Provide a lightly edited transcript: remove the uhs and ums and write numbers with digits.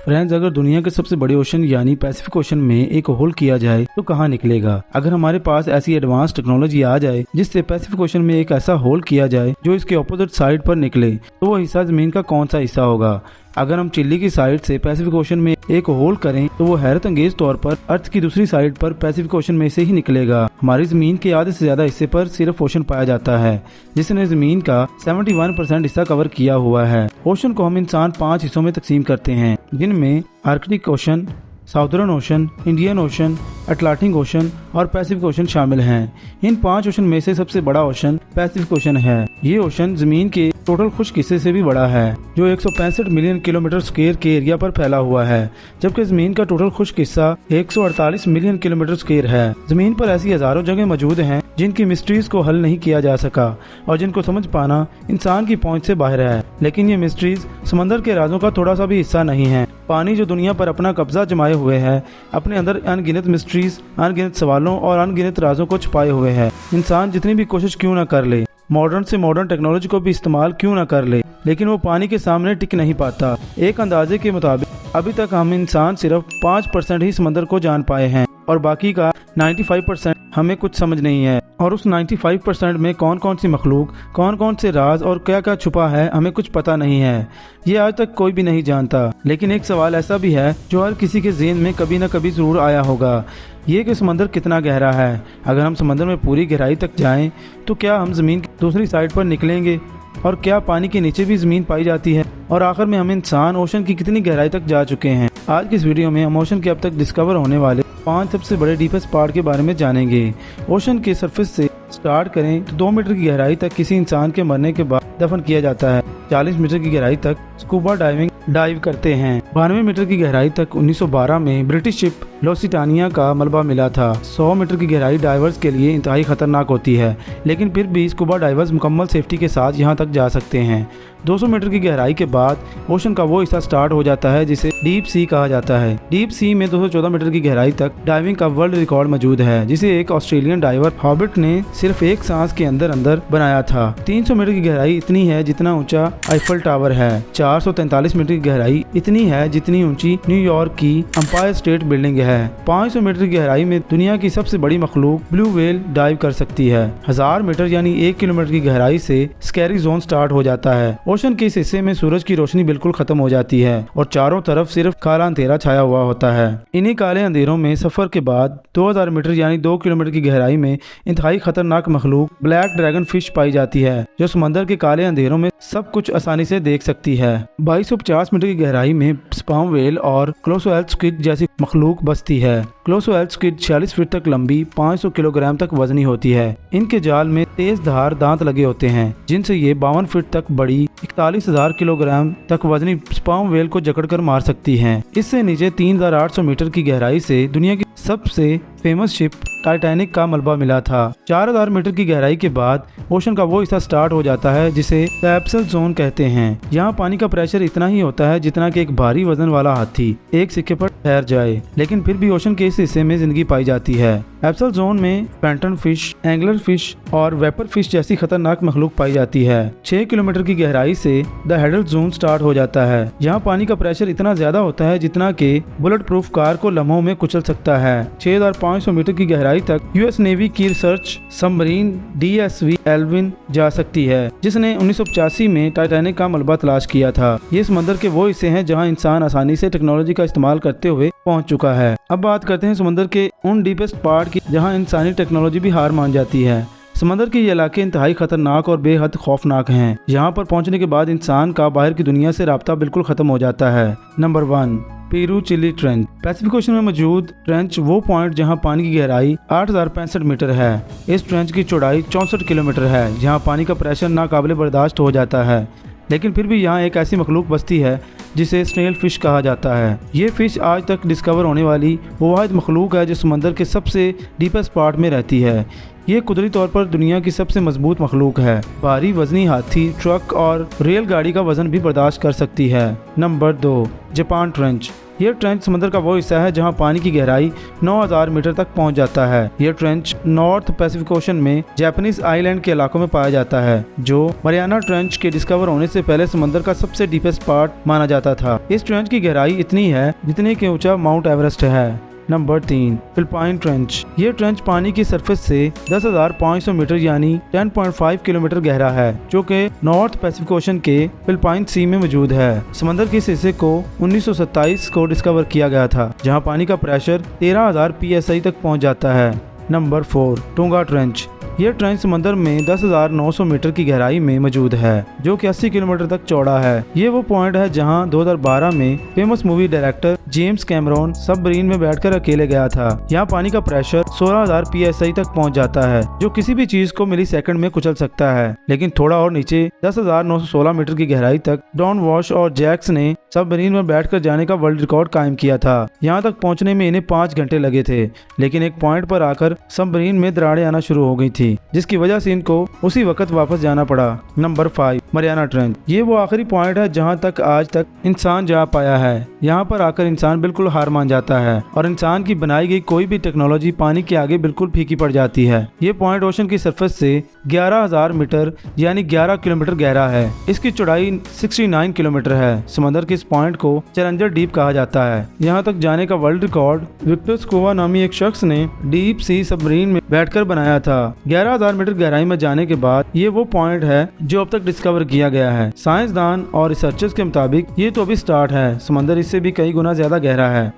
Friends, अगर दुनिया के सबसे बड़े ओशन यानी पैसिफिक ओशन में एक होल किया जाए तो कहाँ निकलेगा? अगर हमारे पास ऐसी एडवांस टेक्नोलॉजी आ जाए जिससे पैसिफिक ओशन में एक ऐसा होल किया जाए जो इसके ऑपोजिट साइड पर निकले, तो वो हिस्सा जमीन का कौन सा हिस्सा होगा? अगर हम चिल्ली की साइड से पैसिफिक ओशन में एक होल करें तो वो हैरत अंगेज तौर पर अर्थ की दूसरी साइड पर पैसिफिक ओशन में से ही निकलेगा। हमारी जमीन के आधे से ज्यादा हिस्से पर सिर्फ ओशन पाया जाता है, जिसने जमीन का 71% हिस्सा कवर किया हुआ है। ओशन को हम इंसान 5 हिस्सों में तकसीम करते हैं, जिनमें Arctic ocean, southern ocean, Indian ocean, Atlantic ocean और पैसिफिक ओशन शामिल हैं। इन 5 ओशन में से सबसे बड़ा ओशन पैसिफिक ओशन है। ये ओशन जमीन के टोटल खुश्क हिस्से से भी बड़ा है, जो 165 मिलियन किलोमीटर स्क्वायर के एरिया पर फैला हुआ है, जबकि जमीन का टोटल खुश्क हिस्सा 148 मिलियन किलोमीटर स्क्वायर है। जमीन पर ऐसी हजारों जगह मौजूद हैं जिनकी मिस्ट्रीज को हल नहीं किया जा सका और जिनको समझ पाना इंसान की पहुंच से बाहर है। लेकिन ये मिस्ट्रीज समंदर के राजों का थोड़ा सा भी हिस्सा नहीं है। पानी जो दुनिया पर अपना कब्जा जमाए हुए है, अपने अंदर अनगिनत मिस्ट्रीज, अनगिनत सवालों और अनगिनत राजों को छुपाए हुए है। इंसान जितनी भी कोशिश क्यों न कर ले, मॉडर्न से मॉडर्न टेक्नोलॉजी को भी इस्तेमाल क्यों न कर ले, लेकिन वो पानी के सामने टिक नहीं पाता। एक अंदाजे के मुताबिक अभी तक हम इंसान सिर्फ 5% ही समंदर को जान पाए हैं और बाकी का 95% हमें कुछ समझ नहीं है। और उस 95% में कौन कौन सी मखलूक, कौन कौन से राज और क्या क्या छुपा है, हमें कुछ पता नहीं है। ये आज तक कोई भी नहीं जानता। लेकिन एक सवाल ऐसा भी है जो हर किसी के ज़हन में कभी न कभी जरूर आया होगा, ये कि समंदर कितना गहरा है। अगर हम समंदर में पूरी गहराई तक जाएं तो क्या हम जमीन की दूसरी साइड पर निकलेंगे? और क्या पानी के नीचे भी जमीन पाई जाती है? और आखिर में हम इंसान ओशन की कितनी गहराई तक जा चुके हैं? आज की इस वीडियो में हम ओशन के अब तक डिस्कवर होने वाले 5 सबसे बड़े डीपेस्ट पार्ट के बारे में जानेंगे। ओशन के सरफेस से स्टार्ट करें तो 2 मीटर की गहराई तक किसी इंसान के मरने के बाद दफन किया जाता है। 40 मीटर की गहराई तक स्कूबा डाइव करते हैं। 92 मीटर की गहराई तक 1912 में ब्रिटिश शिप लॉसिटानिया का मलबा मिला था। 100 मीटर की गहराई डाइवर्स के लिए इंतहाई खतरनाक होती है, लेकिन फिर भी स्कूबा डाइवर्स मुकम्मल सेफ्टी के साथ यहाँ तक जा सकते हैं। 200 मीटर की गहराई के बाद ओशन का वो हिस्सा स्टार्ट हो जाता है जिसे डीप सी कहा जाता है। डीप सी में 214 मीटर की गहराई तक डाइविंग का वर्ल्ड रिकॉर्ड मौजूद है, जिसे एक ऑस्ट्रेलियन डाइवर हॉबिट ने सिर्फ एक सांस के अंदर बनाया था। 300 मीटर की गहराई इतनी है जितना ऊंचा आईफल टावर है। 443 मीटर की गहराई इतनी है जितनी ऊंची न्यूयॉर्क की एम्पायर स्टेट बिल्डिंग है। 500 मीटर की गहराई में दुनिया की सबसे बड़ी मखलूक ब्लू व्हेल डाइव कर सकती है। 1000 मीटर यानी 1 किलोमीटर की गहराई से स्कैरी जोन स्टार्ट हो जाता है। ओशन के इस हिस्से में सूरज की रोशनी बिल्कुल खत्म हो जाती है और चारों तरफ सिर्फ काला अंधेरा छाया हुआ होता है। इन्हीं काले अंधेरों में सफर के बाद 2000 मीटर यानी 2 किलोमीटर की गहराई में इंतहाई खतरनाक मखलूक ब्लैक ड्रैगन फिश पाई जाती है, जो समंदर के काले अंधेरों में सब कुछ आसानी से देख सकती है। 2250 मीटर की गहराई में स्पर्म व्हेल और कोलोसोएल स्क्विड जैसी मखलूक बसती है। कोलोसोएल स्क्विड 46 फीट तक लंबी, 500 किलोग्राम तक वजनी होती है। इनके जाल में तेज धार दांत लगे होते हैं, जिनसे ये 52 फीट तक बड़ी 41,000 किलोग्राम तक वजनी स्पर्म व्हेल को जकड़कर मार सकती हैं। इससे नीचे 3800 मीटर की गहराई से दुनिया की सबसे फेमस शिप टाइटैनिक का मलबा मिला था। 4000 मीटर की गहराई के बाद ओशन का वो हिस्सा स्टार्ट हो जाता है जिसे कैप्सूल जोन कहते हैं। यहाँ पानी का प्रेशर इतना ही होता है जितना कि एक भारी वजन वाला हाथी एक सिक्के पर ठहर जाए, लेकिन फिर भी ओशन के इस हिस्से में जिंदगी पाई जाती है। कैप्सूल जोन में पैंटन फिश, एंगलर फिश और वेपर फिश जैसी खतरनाक मखलूक पाई जाती है। 6 किलोमीटर की गहराई से द हेडल जोन स्टार्ट हो जाता है। यहाँ पानी का प्रेशर इतना ज्यादा होता है जितना कि बुलेट प्रूफ कार को लम्हों में कुचल सकता है। 6500 मीटर की गहराई तक यूएस नेवी की रिसर्च सबमरीन DSV एल्विन जा सकती है, जिसने 1985 में टाइटैनिक का मलबा तलाश किया था। ये समंदर के वो हिस्से हैं जहां इंसान आसानी से टेक्नोलॉजी का इस्तेमाल करते हुए पहुंच चुका है। अब बात करते हैं समंदर के उन डीपेस्ट पार्ट की जहां इंसानी टेक्नोलॉजी भी हार मान जाती है। समंदर के ये इलाके इंतहाई खतरनाक और बेहद खौफनाक हैं। यहाँ पर पहुँचने के बाद इंसान का बाहर की दुनिया से राब्ता बिल्कुल खत्म हो जाता है। Number 1, Peru Chile trench. Pacific ocean में मौजूद ट्रेंच वो पॉइंट जहां पानी की गहराई 8065 मीटर है। इस ट्रेंच की चौड़ाई 64 किलोमीटर है, जहां पानी का प्रेशर नाकाबिले बर्दाश्त हो जाता है। लेकिन फिर भी यहाँ एक ऐसी मखलूक बसती है जिसे स्नेल फिश कहा जाता है। ये फिश आज तक डिस्कवर होने वाली वो वाहिद मखलूक है जो समंदर के सबसे डीपेस्ट पार्ट में रहती है। ये कुदरती तौर पर दुनिया की सबसे मजबूत मखलूक है। भारी वजनी हाथी, ट्रक और रेलगाड़ी का वजन भी बर्दाश्त कर सकती है। Number 2, Japan trench. यह ट्रेंच समंदर का वो हिस्सा है जहाँ पानी की गहराई 9000 मीटर तक पहुँच जाता है। यह ट्रेंच नॉर्थ पैसिफिक ओशन में जापानीज आइलैंड के इलाकों में पाया जाता है, जो मरियाना ट्रेंच के डिस्कवर होने से पहले समंदर का सबसे डीपेस्ट पार्ट माना जाता था। इस ट्रेंच की गहराई इतनी है जितने के ऊंचा माउंट एवरेस्ट है। Number 3, Philippine trench. ये ट्रेंच पानी की सरफेस से 10,500 मीटर यानी 10.5 किलोमीटर गहरा है, जो कि नॉर्थ पैसिफिक ओशन के फिलिपाइन सी में मौजूद है। समंदर के इस हिस्से को 1927 को डिस्कवर किया गया था, जहां पानी का प्रेशर 13,000 psi तक पहुंच जाता है। Number 4, tonga trench. यह ट्रेंच समंदर में 10,900 मीटर की गहराई में मौजूद है, जो कि 80 किलोमीटर तक चौड़ा है। ये वो पॉइंट है जहां 2012 में famous movie director James Cameron submarine में बैठकर अकेले गया था। यहाँ पानी का प्रेशर 16,000 psi तक पहुंच जाता है, जो किसी भी चीज को मिलीसेकंड में कुचल सकता है। लेकिन थोड़ा और नीचे 10,916 मीटर की गहराई तक डॉन वॉश और जैक्स ने सबमरीन में बैठकर जाने का वर्ल्ड रिकॉर्ड कायम किया था। यहाँ तक पहुँचने में इन्हें 5 घंटे लगे थे, लेकिन एक पॉइंट पर आकर सबमरीन में दरारें आना शुरू हो गई थी, जिसकी वजह से इनको उसी वक्त वापस जाना पड़ा। Number 5, Mariana trench. ये वो आखिरी पॉइंट है जहां तक आज तक इंसान जा पाया है। यहाँ पर आकर इंसान बिल्कुल हार मान जाता है और इंसान की बनाई गई कोई भी टेक्नोलॉजी पानी के आगे बिल्कुल फीकी पड़ जाती है। ये पॉइंट ओशन की सरफेस से 11,000 मीटर यानी 11 किलोमीटर गहरा है। इसकी चौड़ाई 69 किलोमीटर है। समंदर के इस पॉइंट को चैलेंजर डीप कहा जाता है। यहाँ तक जाने का वर्ल्ड रिकॉर्ड विक्टर स्कोवा नामी एक शख्स ने डीप सी सबमरीन में बैठकर बनाया था। 11,000 मीटर गहराई में जाने के बाद ये वो पॉइंट है जो अब तक डिस्कवर किया गया है। साइंसदान और रिसर्चर्स के मुताबिक ये तो अभी स्टार्ट है, समंदर इससे भी कई गुना ज्यादा गहरा है।